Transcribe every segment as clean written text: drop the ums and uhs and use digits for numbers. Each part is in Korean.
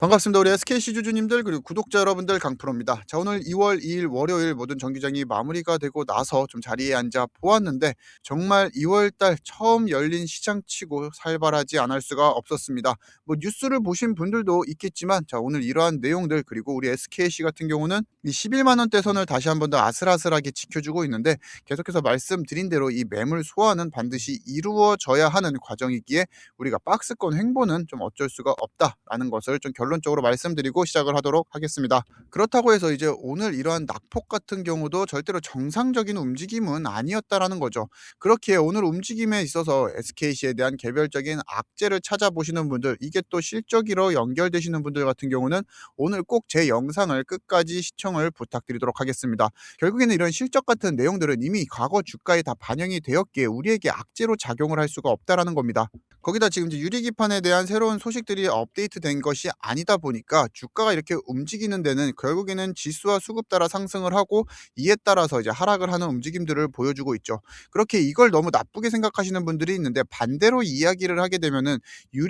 반갑습니다. 우리 SKC 주주님들 그리고 구독자 여러분들 강프로입니다. 자, 오늘 2월 2일 월요일 모든 정기장이 마무리가 되고 나서 좀 자리에 앉아 보았는데 정말 2월 달 처음 열린 시장치고 살벌하지 않을 수가 없었습니다. 뭐 뉴스를 보신 분들도 있겠지만 자, 오늘 이러한 내용들 그리고 우리 SKC 같은 경우는 이 11만 원대 선을 다시 한 번 더 아슬아슬하게 지켜주고 있는데 계속해서 말씀드린 대로 이 매물 소화는 반드시 이루어져야 하는 과정이기에 우리가 박스권 횡보는 좀 어쩔 수가 없다라는 것을 좀 결론적으로 말씀드리고 시작을 하도록 하겠습니다. 그렇다고 해서 이제 오늘 이러한 낙폭 같은 경우도 절대로 정상적인 움직임은 아니었다라는 거죠. 그렇기에 오늘 움직임에 있어서 SKC에 대한 개별적인 악재를 찾아보시는 분들, 이게 또 실적으로 연결되시는 분들 같은 경우는 오늘 꼭 제 영상을 끝까지 시청을 부탁드리도록 하겠습니다. 결국에는 이런 실적 같은 내용들은 이미 과거 주가에 다 반영이 되었기에 우리에게 악재로 작용을 할 수가 없다라는 겁니다. 거기다 지금 이제 유리기판에 대한 새로운 소식들이 업데이트된 것이 아니다 보니까 주가가 이렇게 움직이는 데는 결국에는 지수와 수급 따라 상승을 하고 이에 따라서 이제 하락을 하는 움직임들을 보여주고 있죠. 그렇게 이걸 너무 나쁘게 생각하시는 분들이 있는데 반대로 이야기를 하게 되면은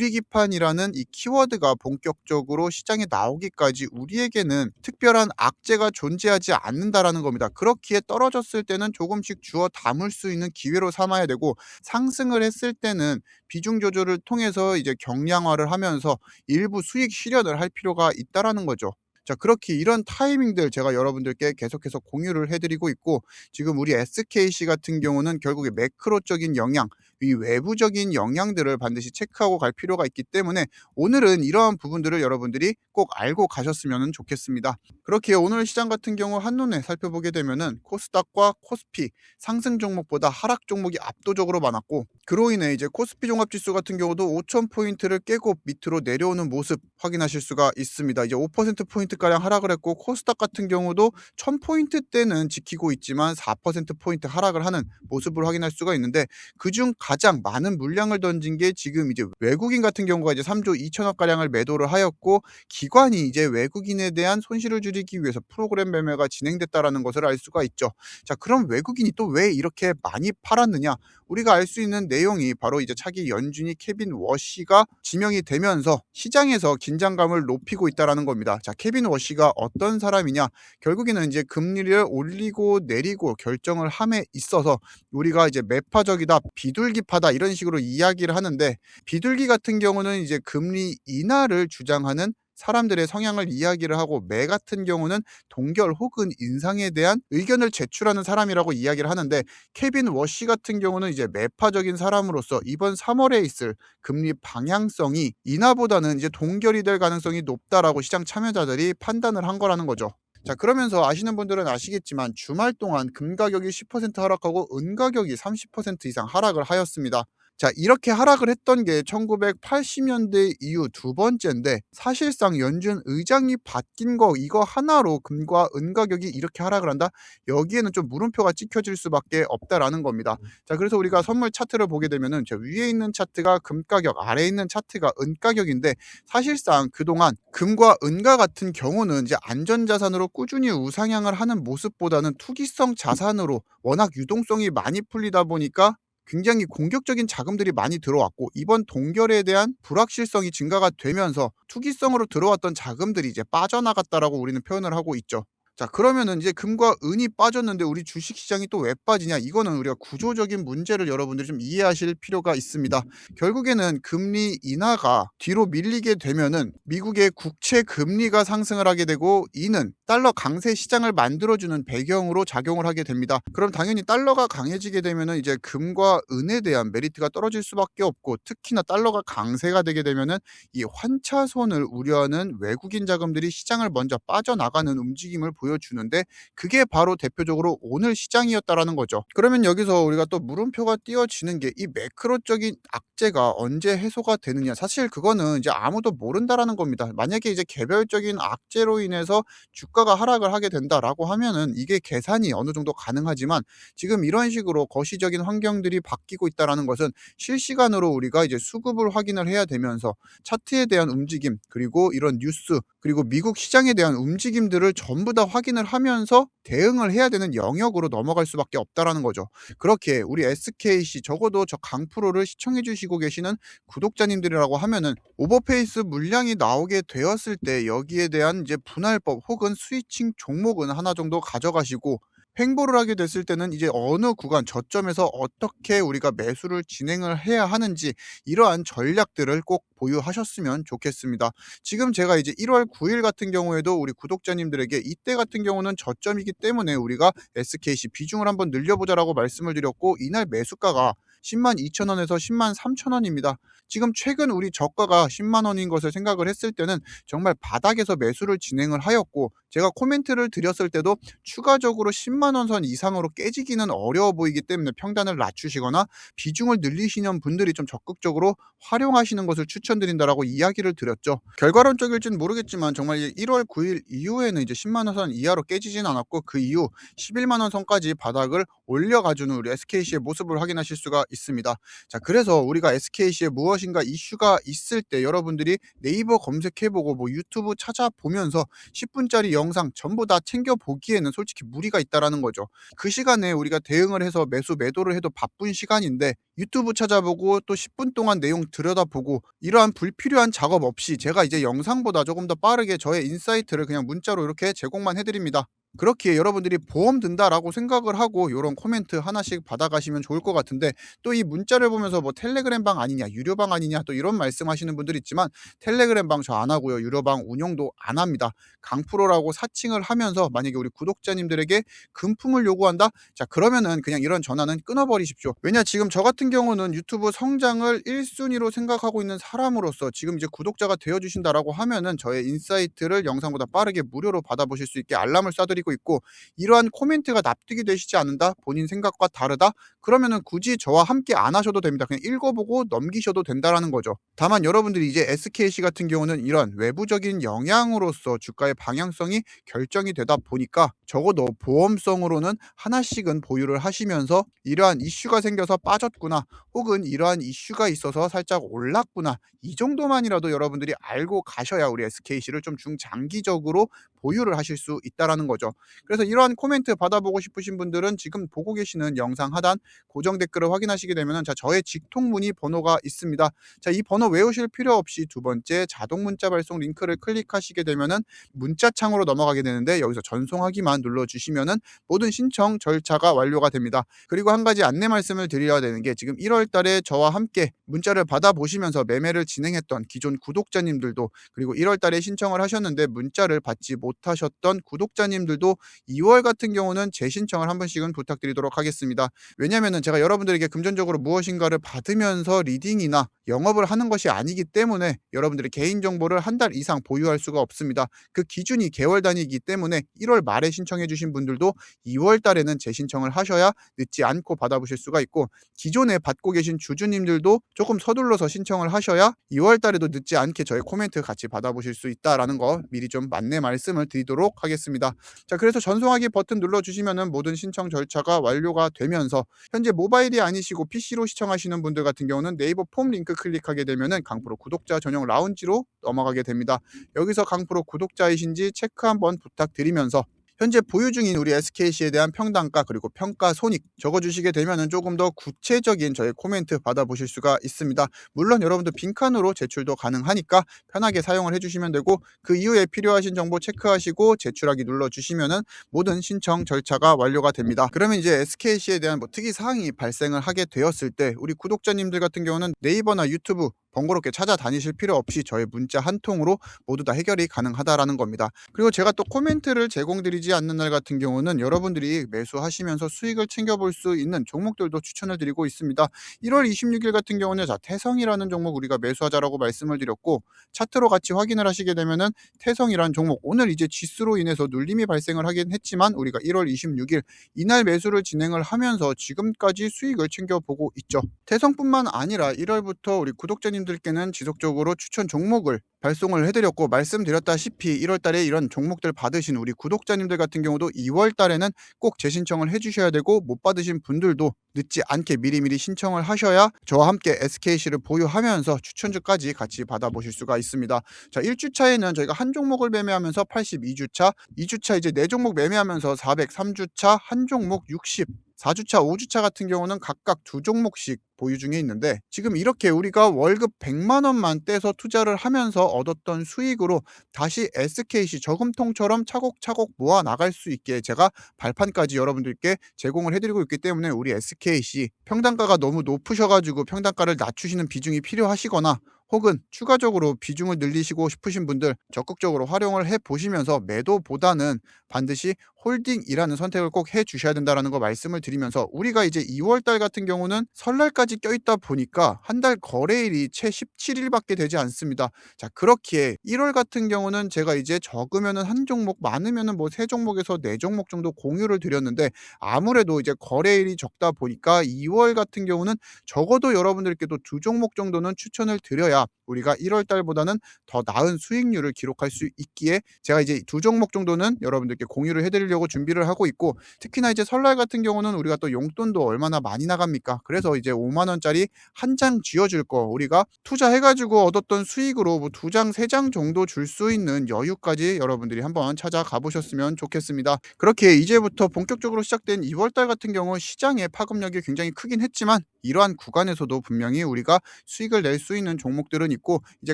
유리기판이라는 이 키워드가 본격적으로 시장에 나오기까지 우리에게는 특별한 악재가 존재하지 않는다라는 겁니다. 그렇기에 떨어졌을 때는 조금씩 주워 담을 수 있는 기회로 삼아야 되고 상승을 했을 때는 비중 조절을 통해서 이제 경량화를 하면서 일부 수익 실현을 할 필요가 있다라는 거죠. 자, 그렇게 이런 타이밍들 제가 여러분들께 계속해서 공유를 해드리고 있고 지금 우리 SKC 같은 경우는 결국에 매크로적인 영향, 이 외부적인 영향들을 반드시 체크하고 갈 필요가 있기 때문에 오늘은 이러한 부분들을 여러분들이 꼭 알고 가셨으면 좋겠습니다. 그렇게 오늘 시장 같은 경우 한눈에 살펴보게 되면은 코스닥과 코스피 상승 종목보다 하락 종목이 압도적으로 많았고 그로 인해 이제 코스피 종합지수 같은 경우도 5,000포인트를 깨고 밑으로 내려오는 모습 확인하실 수가 있습니다. 이제 5%포인트가량 하락을 했고 코스닥 같은 경우도 1,000포인트대는 지키고 있지만 4%포인트 하락을 하는 모습을 확인할 수가 있는데 그중 가장 많은 물량을 던진 게 지금 이제 외국인 같은 경우가 이제 3조 2천억 가량을 매도를 하였고 기관이 이제 외국인에 대한 손실을 줄이기 위해서 프로그램 매매가 진행됐다라는 것을 알 수가 있죠. 자, 그럼 외국인이 또 왜 이렇게 많이 팔았느냐? 우리가 알 수 있는 내용이 바로 이제 차기 연준이 케빈 워시가 지명이 되면서 시장에서 긴장감을 높이고 있다라는 겁니다. 자, 케빈 워시가 어떤 사람이냐? 결국에는 이제 금리를 올리고 내리고 결정을 함에 있어서 우리가 이제 매파적이다, 비둘기파다 이런 식으로 이야기를 하는데 비둘기 같은 경우는 이제 금리 인하를 주장하는 사람들의 성향을 이야기를 하고 매 같은 경우는 동결 혹은 인상에 대한 의견을 제출하는 사람이라고 이야기를 하는데 케빈 워시 같은 경우는 이제 매파적인 사람으로서 이번 3월에 있을 금리 방향성이 인하보다는 이제 동결이 될 가능성이 높다라고 시장 참여자들이 판단을 한 거라는 거죠. 자, 그러면서 아시는 분들은 아시겠지만 주말 동안 금 가격이 10% 하락하고 은 가격이 30% 이상 하락을 하였습니다. 자, 이렇게 하락을 했던 게 1980년대 이후 두 번째인데 사실상 연준 의장이 바뀐 거 이거 하나로 금과 은 가격이 이렇게 하락을 한다? 여기에는 좀 물음표가 찍혀질 수밖에 없다라는 겁니다. 자, 그래서 우리가 선물 차트를 보게 되면은 저 위에 있는 차트가 금 가격, 아래에 있는 차트가 은 가격인데 사실상 그동안 금과 은과 같은 경우는 이제 안전자산으로 꾸준히 우상향을 하는 모습보다는 투기성 자산으로 워낙 유동성이 많이 풀리다 보니까 굉장히 공격적인 자금들이 많이 들어왔고 이번 동결에 대한 불확실성이 증가가 되면서 투기성으로 들어왔던 자금들이 이제 빠져나갔다라고 우리는 표현을 하고 있죠. 자, 그러면은 이제 금과 은이 빠졌는데 우리 주식 시장이 또 왜 빠지냐? 이거는 우리가 구조적인 문제를 여러분들이 좀 이해하실 필요가 있습니다. 결국에는 금리 인하가 뒤로 밀리게 되면은 미국의 국채 금리가 상승을 하게 되고 이는 달러 강세 시장을 만들어주는 배경으로 작용을 하게 됩니다. 그럼 당연히 달러가 강해지게 되면은 이제 금과 은에 대한 메리트가 떨어질 수밖에 없고 특히나 달러가 강세가 되게 되면은 이 환차손을 우려하는 외국인 자금들이 시장을 먼저 빠져나가는 움직임을 보여주는데 그게 바로 대표적으로 오늘 시장이었다라는 거죠. 그러면 여기서 우리가 또 물음표가 띄어지는 게 이 매크로적인 악재가 언제 해소가 되느냐? 사실 그거는 이제 아무도 모른다라는 겁니다. 만약에 이제 개별적인 악재로 인해서 주가가 하락을 하게 된다라고 하면은 이게 계산이 어느 정도 가능하지만 지금 이런 식으로 거시적인 환경들이 바뀌고 있다라는 것은 실시간으로 우리가 이제 수급을 확인을 해야 되면서 차트에 대한 움직임 그리고 이런 뉴스 그리고 미국 시장에 대한 움직임들을 전부 다 확인을 하면서 대응을 해야 되는 영역으로 넘어갈 수밖에 없다라는 거죠. 그렇게 우리 SKC 적어도 저 강프로를 시청해 주시고 계시는 구독자님들이라고 하면은 오버페이스 물량이 나오게 되었을 때 여기에 대한 이제 분할법 혹은 스위칭 종목은 하나 정도 가져가시고, 횡보를 하게 됐을 때는 이제 어느 구간 저점에서 어떻게 우리가 매수를 진행을 해야 하는지 이러한 전략들을 꼭 보유하셨으면 좋겠습니다. 지금 제가 이제 1월 9일 같은 경우에도 우리 구독자님들에게 이때 같은 경우는 저점이기 때문에 우리가 SKC 비중을 한번 늘려보자라고 말씀을 드렸고, 이날 매수가가 102,000원에서 103,000원입니다. 지금 최근 우리 저가가 10만 원인 것을 생각을 했을 때는 정말 바닥에서 매수를 진행을 하였고, 제가 코멘트를 드렸을 때도 추가적으로 10만 원 선 이상으로 깨지기는 어려워 보이기 때문에 평단을 낮추시거나 비중을 늘리시는 분들이 좀 적극적으로 활용하시는 것을 추천드린다라고 이야기를 드렸죠. 결과론적일지는 모르겠지만 정말 1월 9일 이후에는 이제 10만 원 선 이하로 깨지진 않았고, 그 이후 11만 원 선까지 바닥을 올려가주는 우리 SKC의 모습을 확인하실 수가 있습니다. 자, 그래서 우리가 SKC에 무엇인가 이슈가 있을 때 여러분들이 네이버 검색해보고 뭐 유튜브 찾아보면서 10분짜리 영상 전부 다 챙겨보기에는 솔직히 무리가 있다라는 거죠. 그 시간에 우리가 대응을 해서 매수 매도를 해도 바쁜 시간인데 유튜브 찾아보고 또 10분 동안 내용 들여다보고 이러한 불필요한 작업 없이 제가 이제 영상보다 조금 더 빠르게 저의 인사이트를 그냥 문자로 이렇게 제공만 해드립니다. 그렇기에 여러분들이 보험 든다라고 생각을 하고 요런 코멘트 하나씩 받아가시면 좋을 것 같은데, 또 이 문자를 보면서 뭐 텔레그램 방 아니냐, 유료방 아니냐 또 이런 말씀하시는 분들 있지만, 텔레그램 방 저 안 하고요. 유료방 운영도 안 합니다. 강프로라고 사칭을 하면서 만약에 우리 구독자님들에게 금품을 요구한다? 자, 그러면은 그냥 이런 전화는 끊어버리십시오. 왜냐, 지금 저 같은 경우는 유튜브 성장을 1순위로 생각하고 있는 사람으로서 지금 이제 구독자가 되어주신다라고 하면은 저의 인사이트를 영상보다 빠르게 무료로 받아보실 수 있게 알람을 쏴드리고 있고, 이러한 코멘트가 납득이 되시지 않는다, 본인 생각과 다르다, 그러면은 굳이 저와 함께 안 하셔도 됩니다. 그냥 읽어보고 넘기셔도 된다라는 거죠. 다만 여러분들이 이제 SKC 같은 경우는 이런 외부적인 영향으로서 주가의 방향성이 결정이 되다 보니까 적어도 보험성으로는 하나씩은 보유를 하시면서 이러한 이슈가 생겨서 빠졌구나, 혹은 이러한 이슈가 있어서 살짝 올랐구나, 이 정도만이라도 여러분들이 알고 가셔야 우리 SKC를 좀 중장기적으로 보유를 하실 수 있다라는 거죠. 그래서 이러한 코멘트 받아보고 싶으신 분들은 지금 보고 계시는 영상 하단 고정 댓글을 확인하시게 되면 저의 직통 문의 번호가 있습니다. 자, 이 번호 외우실 필요 없이 두 번째 자동 문자 발송 링크를 클릭하시게 되면은 문자 창으로 넘어가게 되는데, 여기서 전송하기만 눌러주시면은 모든 신청 절차가 완료가 됩니다. 그리고 한 가지 안내 말씀을 드려야 되는 게, 지금 1월 달에 저와 함께 문자를 받아보시면서 매매를 진행했던 기존 구독자님들도, 그리고 1월 달에 신청을 하셨는데 문자를 받지 못하셨던 구독자님들도 2월 같은 경우는 재신청을 한 번씩은 부탁드리도록 하겠습니다. 왜냐면은 제가 여러분들에게 금전적으로 무엇인가를 받으면서 리딩이나 영업을 하는 것이 아니기 때문에 여러분들의 개인정보를 한 달 이상 보유할 수가 없습니다. 그 기준이 개월 단위이기 때문에 1월 말에 신청해 주신 분들도 2월 달에는 재신청을 하셔야 늦지 않고 받아보실 수가 있고, 기존에 받고 계신 주주님들도 조금 서둘러서 신청을 하셔야 2월 달에도 늦지 않게 저의 코멘트 같이 받아보실 수 있다라는 거 미리 좀 안내 말씀을 드리도록 하겠습니다. 자, 그래서 전송하기 버튼 눌러주시면은 모든 신청 절차가 완료가 되면서, 현재 모바일이 아니시고 PC로 시청하시는 분들 같은 경우는 네이버 폼 링크 클릭하게 되면은 강프로 구독자 전용 라운지로 넘어가게 됩니다. 여기서 강프로 구독자이신지 체크 한번 부탁드리면서 현재 보유 중인 우리 SKC에 대한 평단가 그리고 평가 손익 적어주시게 되면은 조금 더 구체적인 저의 코멘트 받아보실 수가 있습니다. 물론 여러분들 빈칸으로 제출도 가능하니까 편하게 사용을 해주시면 되고, 그 이후에 필요하신 정보 체크하시고 제출하기 눌러주시면은 모든 신청 절차가 완료가 됩니다. 그러면 이제 SKC에 대한 뭐 특이 사항이 발생을 하게 되었을 때 우리 구독자님들 같은 경우는 네이버나 유튜브 번거롭게 찾아다니실 필요 없이 저의 문자 한 통으로 모두 다 해결이 가능하다라는 겁니다. 그리고 제가 또 코멘트를 제공드리지 않는 날 같은 경우는 여러분들이 매수하시면서 수익을 챙겨볼 수 있는 종목들도 추천을 드리고 있습니다. 1월 26일 같은 경우는 태성이라는 종목 우리가 매수하자라고 말씀을 드렸고, 차트로 같이 확인을 하시게 되면은 태성이라는 종목 오늘 이제 지수로 인해서 눌림이 발생을 하긴 했지만 우리가 1월 26일 이날 매수를 진행을 하면서 지금까지 수익을 챙겨보고 있죠. 태성뿐만 아니라 1월부터 우리 구독자님 구독자님들께는 지속적으로 추천 종목을 발송을 해드렸고, 말씀드렸다시피 1월 달에 이런 종목들 받으신 우리 구독자님들 같은 경우도 2월 달에는 꼭 재신청을 해주셔야 되고, 못 받으신 분들도 늦지 않게 미리미리 신청을 하셔야 저와 함께 SKC를 보유하면서 추천주까지 같이 받아보실 수가 있습니다. 자, 1주차에는 저희가 한 종목을 매매하면서 82주차, 2주차 이제 4종목 매매하면서 403주차, 한 종목 60, 4주차, 5주차 같은 경우는 각각 2종목씩 보유 중에 있는데, 지금 이렇게 우리가 월급 100만 원만 떼서 투자를 하면서 얻었던 수익으로 다시 SKC 저금통처럼 차곡차곡 모아 나갈 수 있게 제가 발판까지 여러분들께 제공을 해드리고 있기 때문에, 우리 SKC 평단가가 너무 높으셔가지고 평단가를 낮추시는 비중이 필요하시거나, 혹은 추가적으로 비중을 늘리시고 싶으신 분들 적극적으로 활용을 해 보시면서 매도보다는 반드시 홀딩이라는 선택을 꼭 해 주셔야 된다는 거 말씀을 드리면서, 우리가 이제 2월 달 같은 경우는 설날까지 껴있다 보니까 한 달 거래일이 채 17일밖에 되지 않습니다. 자, 그렇기에 1월 같은 경우는 제가 이제 적으면은 한 종목, 많으면은 뭐 3종목에서 4종목 정도 공유를 드렸는데, 아무래도 이제 거래일이 적다 보니까 2월 같은 경우는 적어도 여러분들께도 2종목 정도는 추천을 드려야 우리가 1월 달보다는 더 나은 수익률을 기록할 수 있기에, 제가 이제 2종목 정도는 여러분들께 공유를 해드리려고 준비를 하고 있고, 특히나 이제 설날 같은 경우는 우리가 또 용돈도 얼마나 많이 나갑니까? 그래서 이제 5만 원짜리 한 장 쥐어줄 거, 우리가 투자해가지고 얻었던 수익으로 뭐 2장, 3장 정도 줄 수 있는 여유까지 여러분들이 한번 찾아가 보셨으면 좋겠습니다. 그렇게 이제부터 본격적으로 시작된 2월 달 같은 경우 시장의 파급력이 굉장히 크긴 했지만, 이러한 구간에서도 분명히 우리가 수익을 낼 수 있는 종목들은 있고, 이제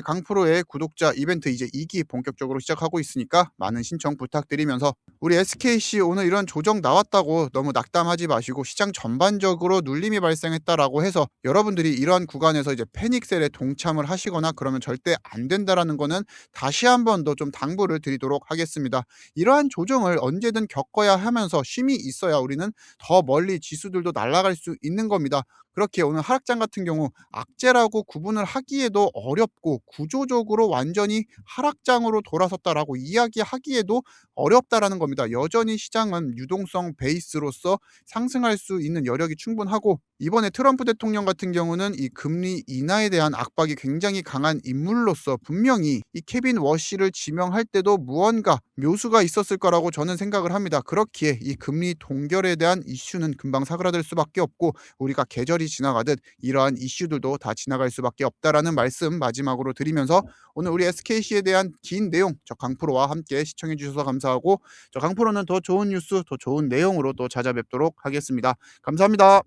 강프로의 구독자 이벤트 이제 2기 본격적으로 시작하고 있으니까 많은 신청 부탁드리면서, 우리 SKC 오늘 이런 조정 나왔다고 너무 낙담하지 마시고, 시장 전반적으로 눌림이 발생했다라고 해서 여러분들이 이러한 구간에서 이제 패닉셀에 동참을 하시거나 그러면 절대 안 된다라는 거는 다시 한 번 더 좀 당부를 드리도록 하겠습니다. 이러한 조정을 언제든 겪어야 하면서 쉼이 있어야 우리는 더 멀리 지수들도 날아갈 수 있는 겁니다. 그렇게 오늘 하락장 같은 경우 악재라고 구분을 하기에도 어렵고, 구조적으로 완전히 하락장으로 돌아섰다라고 이야기하기에도 어렵다라는 겁니다. 여전히 시장은 유동성 베이스로서 상승할 수 있는 여력이 충분하고, 이번에 트럼프 대통령 같은 경우는 이 금리 인하에 대한 압박이 굉장히 강한 인물로서 분명히 이 케빈 워시를 지명할 때도 무언가 묘수가 있었을 거라고 저는 생각을 합니다. 그렇기에 이 금리 동결에 대한 이슈는 금방 사그라들 수밖에 없고, 우리가 계절이 지나가듯 이러한 이슈들도 다 지나갈 수밖에 없다라는 말씀 마지막으로 드리면서, 오늘 우리 SKC에 대한 긴 내용 저 강프로와 함께 시청해 주셔서 감사하고, 저 강프로는 더 좋은 뉴스, 더 좋은 내용으로 또 찾아뵙도록 하겠습니다. 감사합니다.